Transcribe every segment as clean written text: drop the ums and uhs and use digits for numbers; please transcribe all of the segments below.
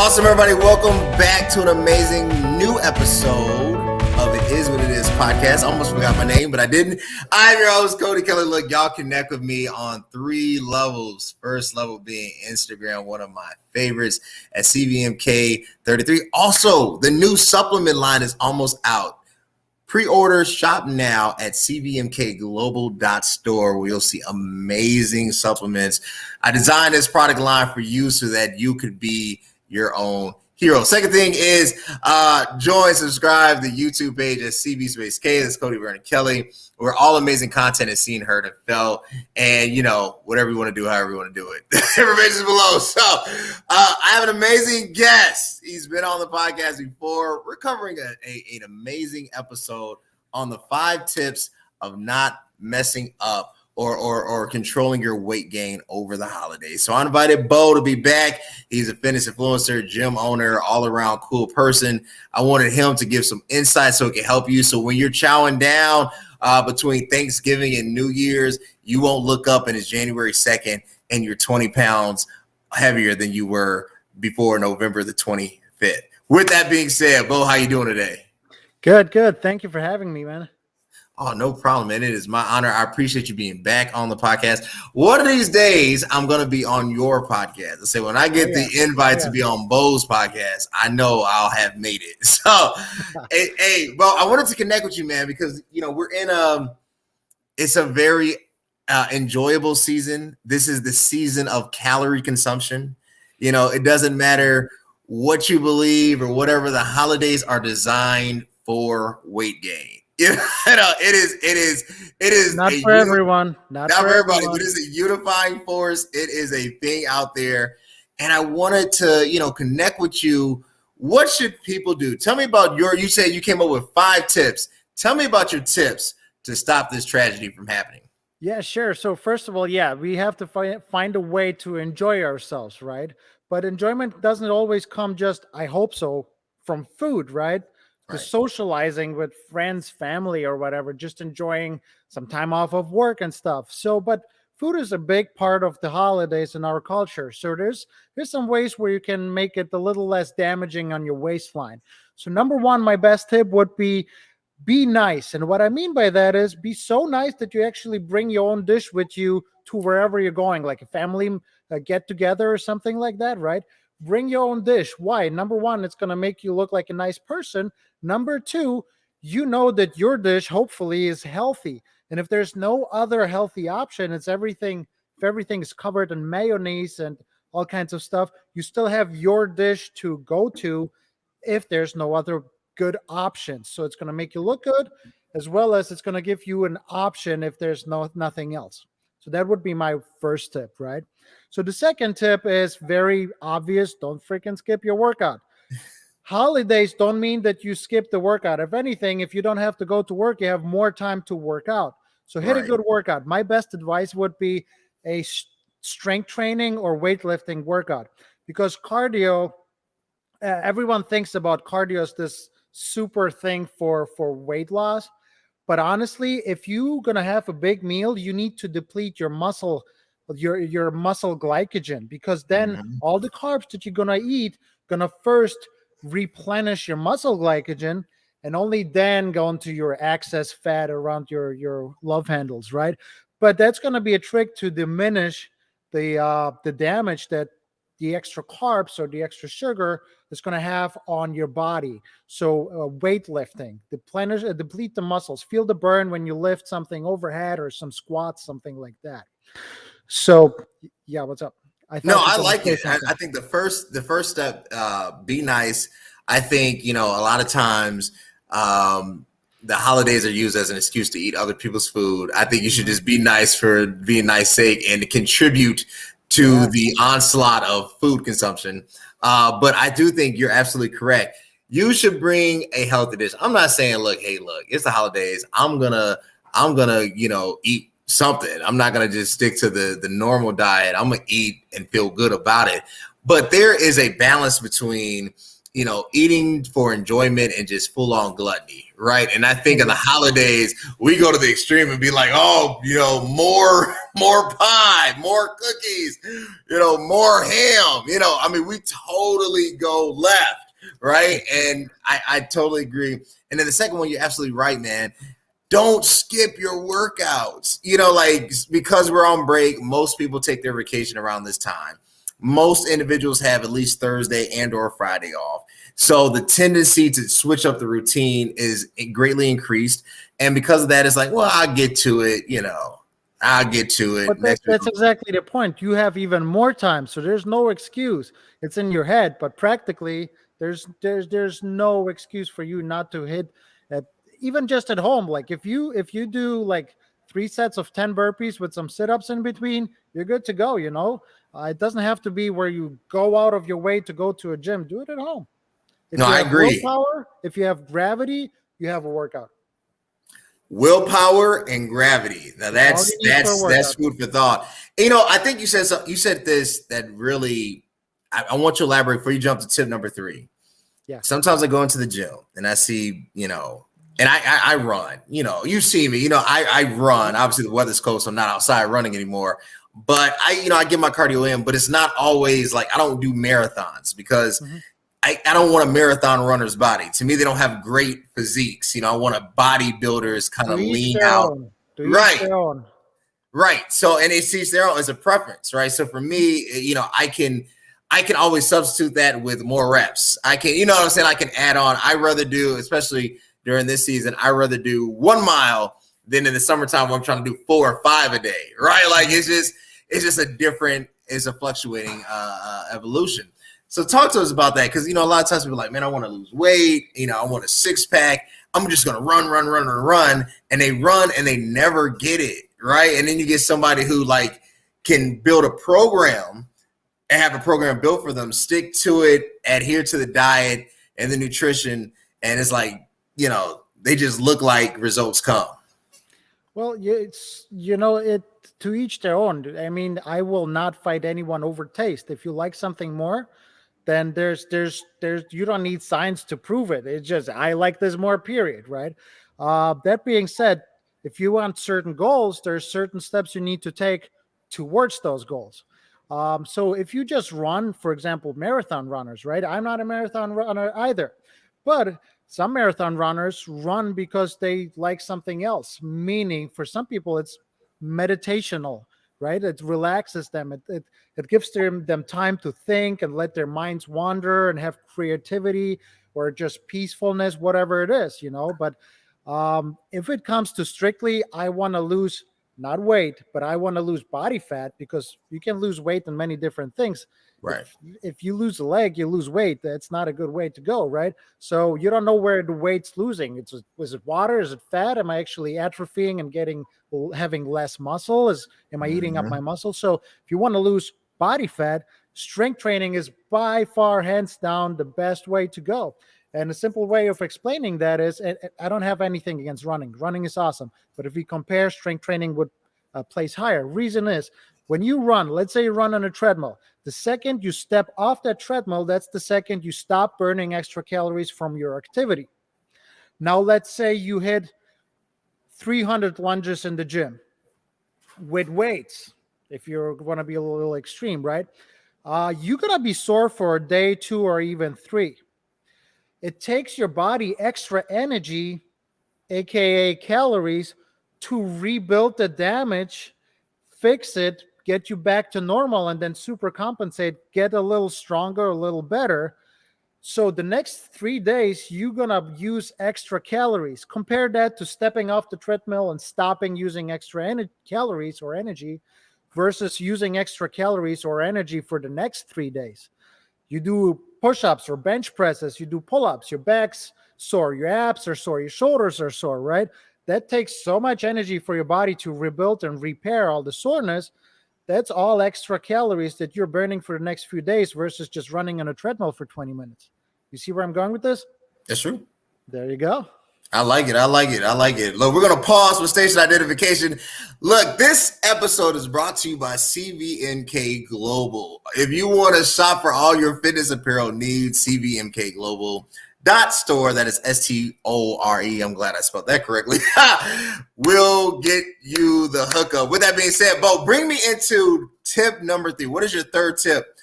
Awesome, everybody. Welcome back to an amazing new episode of It Is What It Is podcast. I almost forgot my name, but I didn't. I'm your host, Cody Kelly. Look, y'all connect with me on 3 levels. First level being Instagram, one of my favorites at CVMK33. Also, the new supplement line is almost out. Pre-order, shop now at cvmkglobal.store where you'll see amazing supplements. I designed this product line for you so that you could be your own hero. Second thing is join, subscribe the YouTube page at CB Space K. That's Cody Vernon Kelly. Where all amazing content is seen, heard, and felt. And, you know, whatever you want to do, however you want to do it. Information is below. So I have an amazing guest. He's been on the podcast before. We're covering an amazing episode on the 5 tips of not messing up or controlling your weight gain over the holidays. So I invited Bo to be back. He's a fitness influencer, gym owner, all around cool person. I wanted him to give some insight so it can help you. So when you're chowing down between Thanksgiving and New Year's, you won't look up and it's January 2nd and you're 20 pounds heavier than you were before November the 25th. With that being said, Bo, how you doing today? Good. Thank you for having me, man. Oh, no problem, man. It is my honor. I appreciate you being back on the podcast. One of these days, I'm going to be on your podcast. I say when I get the invite to be on Bo's podcast, I know I'll have made it. So, hey, Bo, I wanted to connect with you, man, because, you know, we're in it's a very enjoyable season. This is the season of calorie consumption. You know, it doesn't matter what you believe or whatever, the holidays are designed for weight gain. You know, it is not for everyone. Not for everybody, but it's a unifying force. It is a thing out there. And I wanted to, you know, connect with you. What should people do? Tell me about you said you came up with 5 tips. Tell me about your tips to stop this tragedy from happening. Yeah, sure. So first of all, we have to find a way to enjoy ourselves, right? But enjoyment doesn't always come just, I hope so, from food, right? To socializing with friends, family, or whatever, just enjoying some time off of work and stuff. So, but food is a big part of the holidays in our culture. So there's some ways where you can make it a little less damaging on your waistline. So number 1, my best tip would be nice. And what I mean by that is be so nice that you actually bring your own dish with you to wherever you're going, like a family get together or something like that, right? Bring your own dish. Why? Number 1, it's going to make you look like a nice person. Number 2, you know that your dish hopefully is healthy. And if there's no other healthy option, if everything is covered in mayonnaise and all kinds of stuff, you still have your dish to go to if there's no other good options. So it's going to make you look good, as well as it's going to give you an option if there's nothing else. So that would be my first tip, right? So the second tip is very obvious. Don't freaking skip your workout. Holidays don't mean that you skip the workout. If anything, if you don't have to go to work, you have more time to work out. So hit a good workout. My best advice would be a strength training or weightlifting workout, because cardio, everyone thinks about cardio as this super thing for weight loss. But honestly, if you're going to have a big meal, you need to deplete your muscle glycogen, because then all the carbs that you're going to eat going to first replenish your muscle glycogen and only then go into your excess fat around your love handles, right? But that's going to be a trick to diminish the damage that the extra carbs or the extra sugar is going to have on your body. So weightlifting, deplete the muscles, feel the burn when you lift something overhead or some squats, something like that. So yeah, what's up? I like it. I think the first step, be nice. I think, you know, a lot of times the holidays are used as an excuse to eat other people's food. I think you should just be nice for being nice sake and to contribute to the onslaught of food consumption. But I do think you're absolutely correct. You should bring a healthy dish. I'm not saying, look, it's the holidays. I'm gonna, you know, eat something. I'm not going to just stick to the normal diet. I'm going to eat and feel good about it. But there is a balance between eating for enjoyment and just full on gluttony, right? And I think in the holidays, we go to the extreme and be like, oh, more pie, more cookies, more ham, I mean, we totally go left, right? And I totally agree. And then the second one, you're absolutely right, man. Don't skip your workouts, because we're on break, most people take their vacation around this time. Most individuals have at least Thursday and or Friday off. So the tendency to switch up the routine is greatly increased. And because of that, it's like, well, I'll get to it, I'll get to it. But that's exactly the point. You have even more time. So there's no excuse. It's in your head, but practically there's no excuse for you not to hit at, even just at home. Like if you do like 3 sets of 10 burpees with some sit-ups in between, you're good to go, it doesn't have to be where you go out of your way to go to a gym. Do it at home. If I agree. Willpower, if you have gravity, you have a workout. Willpower and gravity. Now that's food for thought. I think you said this that really, I want you to elaborate before you jump to tip number 3. Yeah. Sometimes I go into the gym and I see, and I run, you see me, I run. Obviously the weather's cold, so I'm not outside running anymore. But I get my cardio in, but it's not always like I don't do marathons because I don't want a marathon runner's body. To me, they don't have great physiques. I want a bodybuilder's kind of lean out. Right. So, and it sees their own as a preference, right? So for me, I can always substitute that with more reps. I can, what I'm saying? I can add on. I rather do, especially during this season, I rather do 1 mile than in the summertime when I'm trying to do 4 or 5 a day, right? Like it's a fluctuating evolution. So talk to us about that, because a lot of times people are like, man, I want to lose weight, I want a 6-pack. I'm just gonna run, and they run and they never get it, right? And then you get somebody who like can build a program and have a program built for them, stick to it, adhere to the diet and the nutrition, and it's like, they just look like results come. Well, it's it to each their own. I mean, I will not fight anyone over taste. If you like something more, then there's you don't need science to prove it. It's just I like this more, period, right? That being said, if you want certain goals, there's certain steps you need to take towards those goals. So if you just run, for example, marathon runners, right? I'm not a marathon runner either, but some marathon runners run because they like something else. Meaning, for some people, it's meditational, right? It relaxes them. It gives them time to think and let their minds wander and have creativity or just peacefulness, whatever it is, But if it comes to strictly, I want to lose not weight, but I want to lose body fat, because you can lose weight in many different things. Right. If you lose a leg, you lose weight. That's not a good way to go, right? So you don't know where the weight's losing. Was it water? Is it fat? Am I actually atrophying and having less muscle? Am I eating up my muscle? So if you want to lose body fat, strength training is by far, hands down, the best way to go. And a simple way of explaining that is, and I don't have anything against running. Running is awesome. But if we compare, strength training would place higher. Reason is, when you run, let's say you run on a treadmill, the second you step off that treadmill, that's the second you stop burning extra calories from your activity. Now, let's say you hit 300 lunges in the gym with weights, if you're going to be a little extreme, right? You're going to be sore for a day, 2, or even 3. It takes your body extra energy, aka calories, to rebuild the damage, fix it, get you back to normal, and then super compensate, get a little stronger, a little better. So the next 3 days, you're going to use extra calories. Compare that to stepping off the treadmill and stopping using extra calories or energy versus using extra calories or energy for the next 3 days. You do push-ups or bench presses, you do pull-ups, your back's sore, your abs are sore, your shoulders are sore, right? That takes so much energy for your body to rebuild and repair all the soreness. That's all extra calories that you're burning for the next few days versus just running on a treadmill for 20 minutes. You see where I'm going with this? That's true. There you go. I like it. I like it. I like it. Look, we're going to pause for station identification. Look, this episode is brought to you by CVMK Global. If you want to shop for all your fitness apparel needs, CVMK Global .store, that is STORE. I'm glad I spelled that correctly. Will get you the hookup. With that being said, Bo, bring me into tip number 3. What is your third tip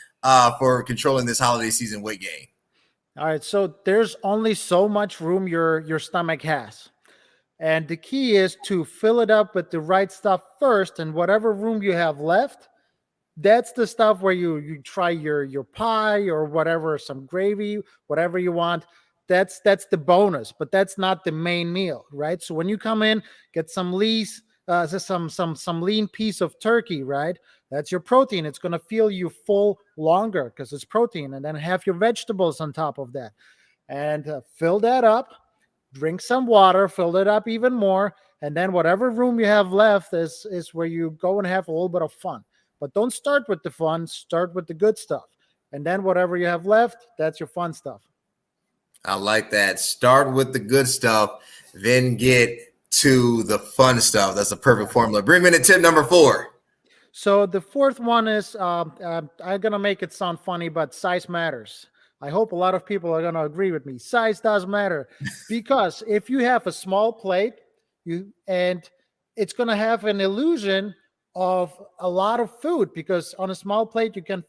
for controlling this holiday season weight gain? All right, so there's only so much room your stomach has. And the key is to fill it up with the right stuff first, and whatever room you have left, that's the stuff where you try your pie or whatever, some gravy, whatever you want. That's the bonus, but that's not the main meal, right? So when you come in, get some some lean piece of turkey, right? That's your protein. It's going to feel you full longer because it's protein, and then have your vegetables on top of that, and fill that up. Drink some water, fill it up even more, and then whatever room you have left is where you go and have a little bit of fun. But don't start with the fun, start with the good stuff. And then whatever you have left, that's your fun stuff. I like that. Start with the good stuff, then get to the fun stuff. That's a perfect formula. Bring me to tip number 4. So the fourth one is I'm going to make it sound funny, but size matters. I hope a lot of people are going to agree with me. Size does matter because if you have a small plate, it's going to have an illusion of a lot of food because on a small plate you can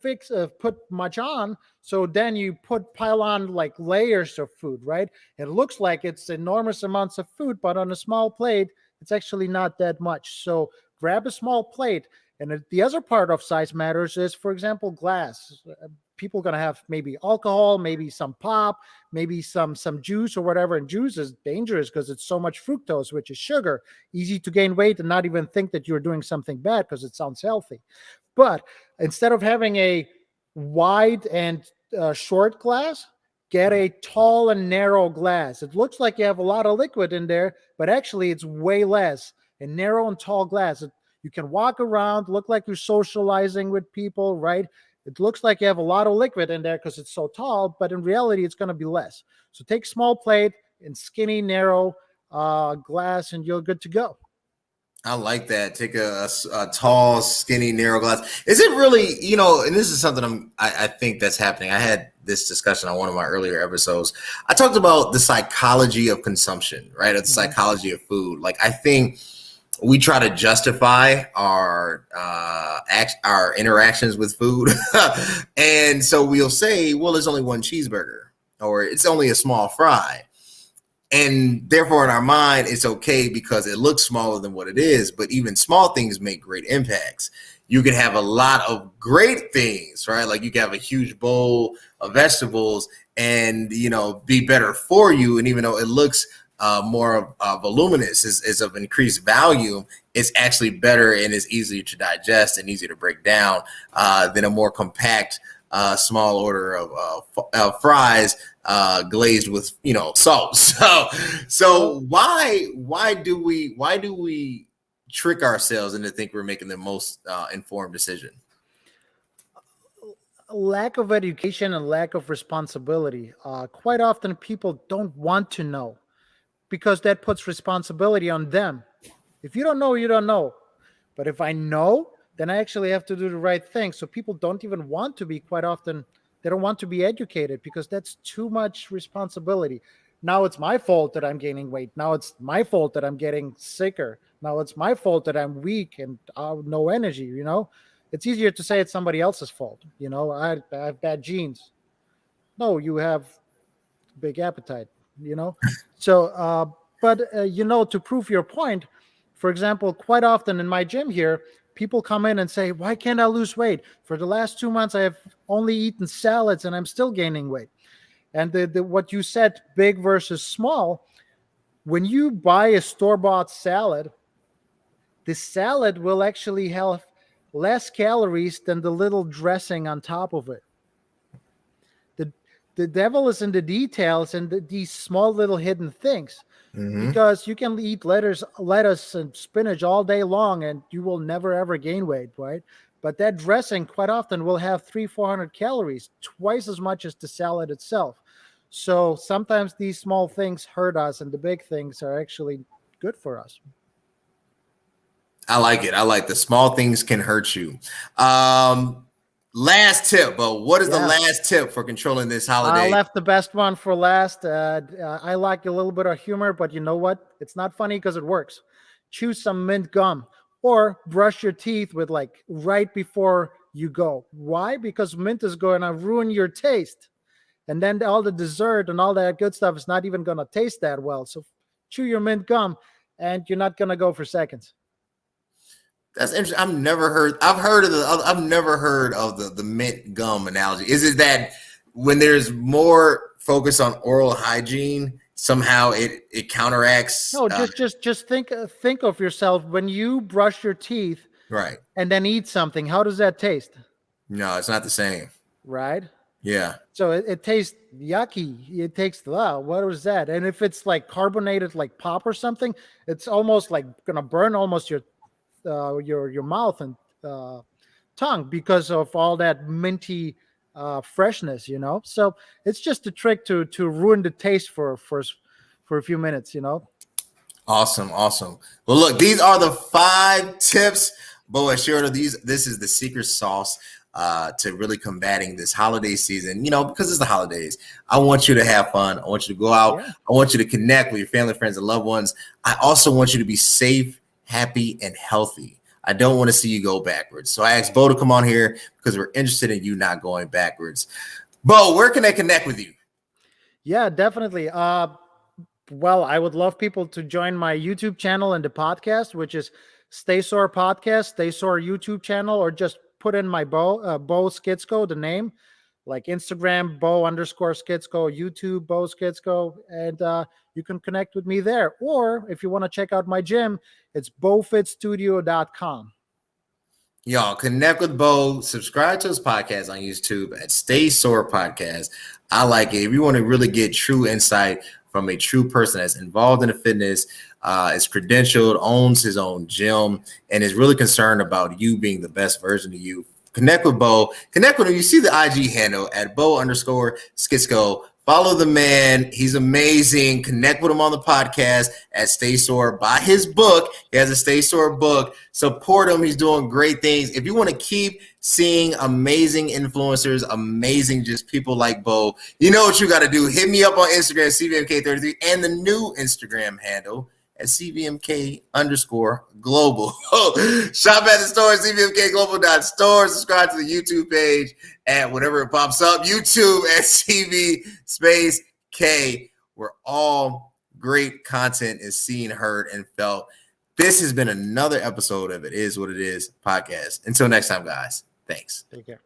put much on. So then you pile on like layers of food, right? It looks like it's enormous amounts of food, but on a small plate it's actually not that much. So grab a small plate. And the other part of size matters is, for example, glass. People are going to have maybe alcohol, maybe some pop, maybe some juice or whatever. And juice is dangerous because it's so much fructose, which is sugar, easy to gain weight and not even think that you're doing something bad because it sounds healthy. But instead of having a wide and short glass, get a tall and narrow glass. It looks like you have a lot of liquid in there, but actually it's way less. A narrow and tall glass. You can walk around, look like you're socializing with people, right? It looks like you have a lot of liquid in there because it's so tall, but in reality, it's going to be less. So take small plate and skinny, narrow glass, and you're good to go. I like that. Take a tall, skinny, narrow glass. Is it really, and this is something I think that's happening. I had this discussion on one of my earlier episodes. I talked about the psychology of consumption, right? The psychology of food. Like, I think we try to justify our interactions with food. And so we'll say, well, it's only one cheeseburger or it's only a small fry. And therefore, in our mind, it's okay because it looks smaller than what it is. But even small things make great impacts. You can have a lot of great things, right? Like you can have a huge bowl of vegetables and, be better for you. And even though it looks more voluminous, is of increased volume, it's actually better and is easier to digest and easier to break down than a more compact small order of fries glazed with salt. So why do we trick ourselves into think we're making the most informed decision? Lack of education and lack of responsibility. Quite often people don't want to know because that puts responsibility on them. If you don't know, you don't know. But if I know, then I actually have to do the right thing. So people don't even want to be, quite often, they don't want to be educated because that's too much responsibility. Now it's my fault that I'm gaining weight. Now it's my fault that I'm getting sicker. Now it's my fault that I'm weak and no energy, It's easier to say it's somebody else's fault. I have bad genes. No, you have big appetite, So, to prove your point, for example, quite often in my gym here, people come in and say, why can't I lose weight? For the last 2 months, I have only eaten salads and I'm still gaining weight. And what you said, big versus small, when you buy a store-bought salad, the salad will actually have less calories than the little dressing on top of it. The devil is in the details and these small little hidden things. Because you can eat lettuce and spinach all day long and you will never ever gain weight, right? But that dressing quite often will have 300-400 calories, twice as much as the salad itself. So sometimes these small things hurt us, and the big things are actually good for us. I like it. I like the small things can hurt you. Last tip, but what is the Yeah. last tip for controlling this I holiday? left the best one for last. I like a little bit of humor, but you know what? It's not funny because it works. Choose some mint gum or brush your teeth with like right before you go. Why? Because mint is going to ruin your taste. And then all the dessert and all that good stuff is not even going to taste that well. So chew your mint gum and you're not going to go for seconds. That's interesting. I've never heard. I've never heard of the mint gum analogy. Is it that when there's more focus on oral hygiene, somehow it counteracts? No, just think of yourself when you brush your teeth Right. and then eat something. How does that taste? No, it's not the same. Right? Yeah. So it tastes yucky. It tastes, wow, what was that? And if it's like carbonated, like pop or something, it's almost like gonna burn almost your mouth and tongue because of all that minty freshness. So it's just a trick to ruin the taste for a few minutes. Awesome. Awesome. Well, look, these are the 5 tips. Bo assured this is the secret sauce to really combating this holiday season, because it's the holidays. I want you to have fun. I want you to go out. Yeah. I want you to connect with your family, friends, and loved ones. I also want you to be safe, happy, and healthy. I don't want to see you go backwards. So I asked Bo to come on here because we're interested in you not going backwards. Bo, where can they connect with you? Yeah, definitely. Well, I would love people to join my YouTube channel and the podcast, which is Stay Sore Podcast, Stay Sore YouTube channel, or just put in my Bo Skitsko, the name, like Instagram, Bo_Skitsko, YouTube, Bo Skitsko, and you can connect with me there. Or if you want to check out my gym, it's bofitstudio.com. Y'all connect with Bo, subscribe to his podcast on YouTube at Stay Sore Podcast. I like it. If you want to really get true insight from a true person that's involved in the fitness, is credentialed, owns his own gym, and is really concerned about you being the best version of you, connect with Bo. Connect with him. You see the IG handle at Bo_Skitsko. Follow the man. He's amazing. Connect with him on the podcast at Stay Sore. Buy his book. He has a Stay Sore book. Support him. He's doing great things. If you want to keep seeing amazing influencers, amazing just people like Bo, you know what you got to do. Hit me up on Instagram, CVMK33, and the new Instagram handle at CVMK_global. Shop at the store, CVMKglobal.store. Subscribe to the YouTube page at whatever it pops up. YouTube at CV space K, where all great content is seen, heard, and felt. This has been another episode of It Is What It Is podcast. Until next time, guys. Thanks. Take care.